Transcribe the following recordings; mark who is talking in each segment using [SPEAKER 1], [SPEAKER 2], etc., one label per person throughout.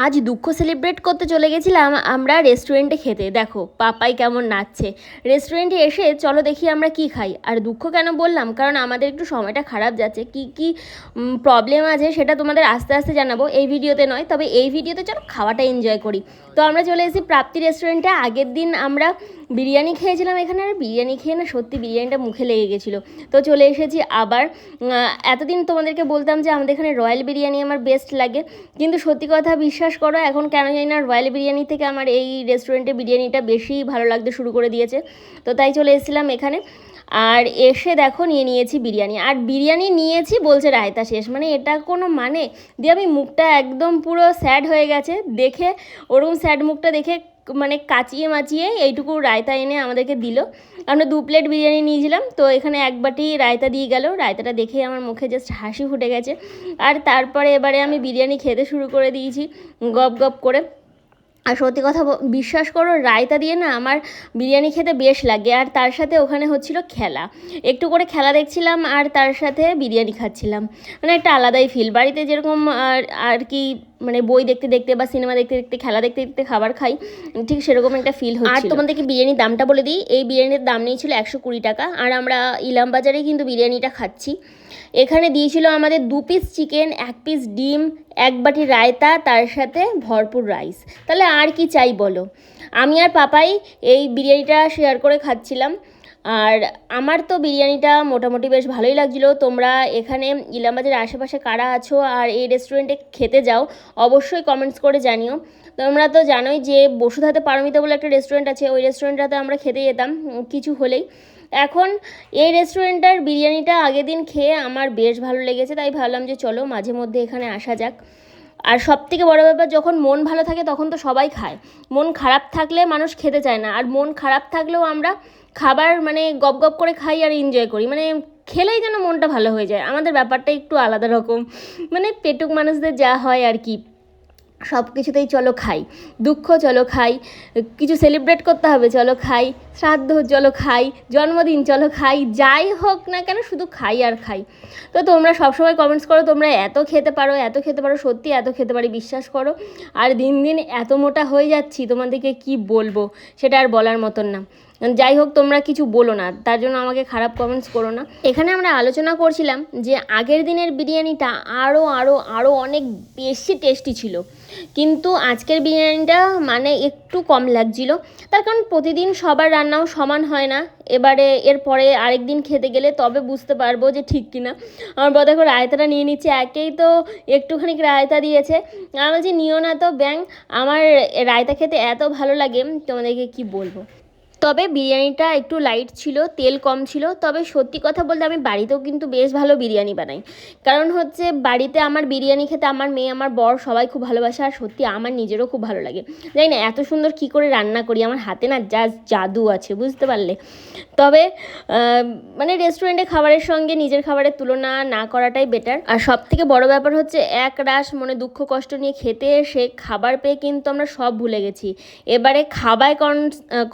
[SPEAKER 1] আজ দুঃখ সেলিব্রেট করতে চলে গেছিলাম আমরা রেস্টুরেন্টে খেতে। দেখো পাপাই কেমন নাচছে। রেস্টুরেন্টে এসে চলো দেখি আমরা কি খাই। আর দুঃখ কেন বললাম, কারণ আমাদের একটু সময়টা খারাপ যাচ্ছে। কি কি প্রবলেম আছে সেটা তোমাদের আস্তে আস্তে জানাবো, এই ভিডিওতে নয়। তবে এই ভিডিওতে চলো খাওয়াটা এনজয় করি। তো আমরা চলে এসেছি প্রাপ্তি রেস্টুরেন্টে। আগের দিন আমরা বিরিয়ানি খেয়েছিলাম এখানে, আর বিরিয়ানি খেয়ে না সত্যি বিরিয়ানিটা মুখে লেগে গেছিলো। তো চলে এসেছি আবার। এতদিন তোমাদেরকে বলতাম যে আমাদের এখানে রয়্যাল বিরিয়ানি আমার বেস্ট লাগে, কিন্তু সত্যি কথা বিশ্বাস করো এখন কেন জানি না রয়্যাল বিরিয়ানি থেকে আমার এই রেস্টুরেন্টে বিরিয়ানিটা বেশি ভালো লাগতে শুরু করে দিয়েছে। তো তাই চলে এসেছিলাম এখানে। আর এসে দেখো নিয়ে নিয়েছি বিরিয়ানি, আর বিরিয়ানি নিয়েছি বলছে রায়তা শেষ। মানে এটা কোনো মানে? দিয়ে আমি মুখটা একদম পুরো স্যাড হয়ে গেছে দেখে, ওরকম স্যাড মুখটা দেখে মানে কাচিয়ে মাচিয়ে এইটুকু রায়তা এনে আমাদেরকে দিল। আমরা 2 প্লেট বিরিয়ানি নিয়েছিলাম, তো এখানে 1 বাটি রায়তা দিয়ে গেল। রায়তাটা দেখেই আমার মুখে জাস্ট হাসি ফুটে গেছে। আর তারপরে এবারে আমি বিরিয়ানি খেতে শুরু করে দিয়েছি গপ গপ করে। আর সত্যি কথা বিশ্বাস করো, রায়তা দিয়ে না আমার বিরিয়ানি খেতে বেশ লাগে। আর তার সাথে ওখানে হচ্ছিল খেলা, একটু করে খেলা দেখছিলাম আর তার সাথে বিরিয়ানি খাচ্ছিলাম। মানে একটা আলাদাই ফিল। বাড়িতে যেরকম আর কি মানে বই দেখতে দেখতে বা সিনেমা দেখতে দেখতে খেলা দেখতে দেখতে খাবার খাই, ঠিক সেরকম একটা ফিল হচ্ছে। আর তোমাদেরকে বিরিয়ানির দামটা বলে দিই, এই বিরিয়ানির দাম নিয়েছিল 120 টাকা। আর আমরা ইলাম বাজারেই কিন্তু বিরিয়ানিটা খাচ্ছি। এখানে দিয়েছিল আমাদের 2 পিস চিকেন, 1 পিস ডিম, 1 বাটি রায়তা, তার সাথে ভরপুর রাইস। তাহলে আর কি চাই বলো? আমি আর পাপাই এই বিরিয়ানিটা শেয়ার করে খাচ্ছিলাম। আর আমার তো বিরিয়ানিটা মোটামুটি বেশ ভালোই লাগছিলো। তোমরা এখানে ইলামবাজারের আশেপাশে কারা আছো আর এই রেস্টুরেন্টে খেতে যাও, অবশ্যই কমেন্টস করে জানিও। তোমরা তো জানোই যে বসুধাতে পারমিতা বলে একটা রেস্টুরেন্ট আছে, ওই রেস্টুরেন্টটাতে আমরা খেতে যেতাম কিছু হলেই। এখন এই রেস্টুরেন্টটার বিরিয়ানিটা আগের দিন খেয়ে আমার বেশ ভালো লেগেছে, তাই ভাবলাম যে চলো মাঝে মধ্যে এখানে আসা যাক। আর সবথেকে বড় ব্যাপার, যখন মন ভালো থাকে তখন তো সবাই খায়, মন খারাপ থাকলে মানুষ খেতে চায় না। আর মন খারাপ থাকলেও আমরা খাবার মানে গপ গপ করে খাই আর এনজয় করি, মানে খেলেই যেন মনটা ভালো হয়ে যায়। আমাদের ব্যাপারটা একটু আলাদা রকম, মানে পেটুক মানুষদের যা হয় আর কি। সব কিছুতেই চলো খাই, দুঃখ চলো খাই, কিছু সেলিব্রেট করতে হবে চলো খাই, শ্রাদ্ধ চলো খাই, জন্মদিন চলো খাই, যাই হোক না কেন শুধু খাই আর খাই। তো তোমরা সবসময় কমেন্টস করো তোমরা এত খেতে পারো, এত খেতে পারো। সত্যি এত খেতে পারি, বিশ্বাস করো। আর দিন দিন এত মোটা হয়ে যাচ্ছি, তোমাদেরকে কি বলবো সেটা আর বলার মতন না। যাই হোক, তোমরা কিছু বলো না, তার জন্য আমাকে খারাপ কমেন্টস করো না। এখানে আমরা আলোচনা করছিলাম যে আগের দিনের বিরিয়ানিটা আরও আরও আরও অনেক বেশি টেস্টি ছিল, কিন্তু আজকের বিরিয়ানিটা মানে একটু কম লাগছিল। তার কারণ প্রতিদিন সবার রান্নাও সমান হয় না। এবারে এরপরে আরেক দিন খেতে গেলে তবে বুঝতে পারবো যে ঠিক কিনা। আমার বড় দেখো রায়তাটা নিয়ে নিচ্ছে, একেই তো একটুখানি রায়তা দিয়েছে। আমি বলছি নিও না তো ব্যাং, আমার রায়তা খেতে এত ভালো লাগে তোমাদেরকে কি বলবো। তবে বিরিয়ানিটা একটু লাইট ছিল, তেল কম ছিল। তবে সত্যি কথা বলতে আমি বাড়িতেও কিন্তু বেশ ভালো বিরিয়ানি বানাই। কারণ হচ্ছে বাড়িতে আমার বিরিয়ানি খেতে আমার মেয়ে, আমার বর সবাই খুব ভালোবাসে। আর সত্যি আমার নিজেরও খুব ভালো লাগে। জানি না এত সুন্দর কী করে রান্না করি, আমার হাতে না যা জাদু আছে, বুঝতে পারলে। তবে মানে রেস্টুরেন্টে খাবারের সঙ্গে নিজের খাবারের তুলনা না করাটাই বেটার। আর সব থেকে বড়ো ব্যাপার হচ্ছে এক রাশ মনে দুঃখ কষ্ট নিয়ে খেতে এসে খাবার পেয়ে কিন্তু আমরা সব ভুলে গেছি। এবারে খাবায়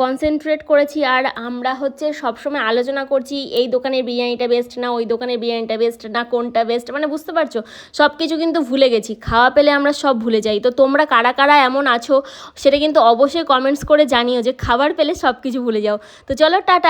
[SPEAKER 1] কনসেন্ট্রেট করেছি। আর আমরা হচ্ছে সবসময় আলোচনা করছি এই দোকানের বিরিয়ানিটা বেস্ট না, ওই দোকানের বিরিয়ানিটা বেস্ট না, কোনটা বেস্ট, মানে বুঝতে পারছো সব কিছু কিন্তু ভুলে গেছি। খাওয়া পেলে আমরা সব ভুলে যাই। তো তোমরা কারা কারা এমন আছো সেটা কিন্তু অবশ্যই কমেন্টস করে জানিও যে খাবার পেলে সব কিছু ভুলে যাও। তো চলো টাটা।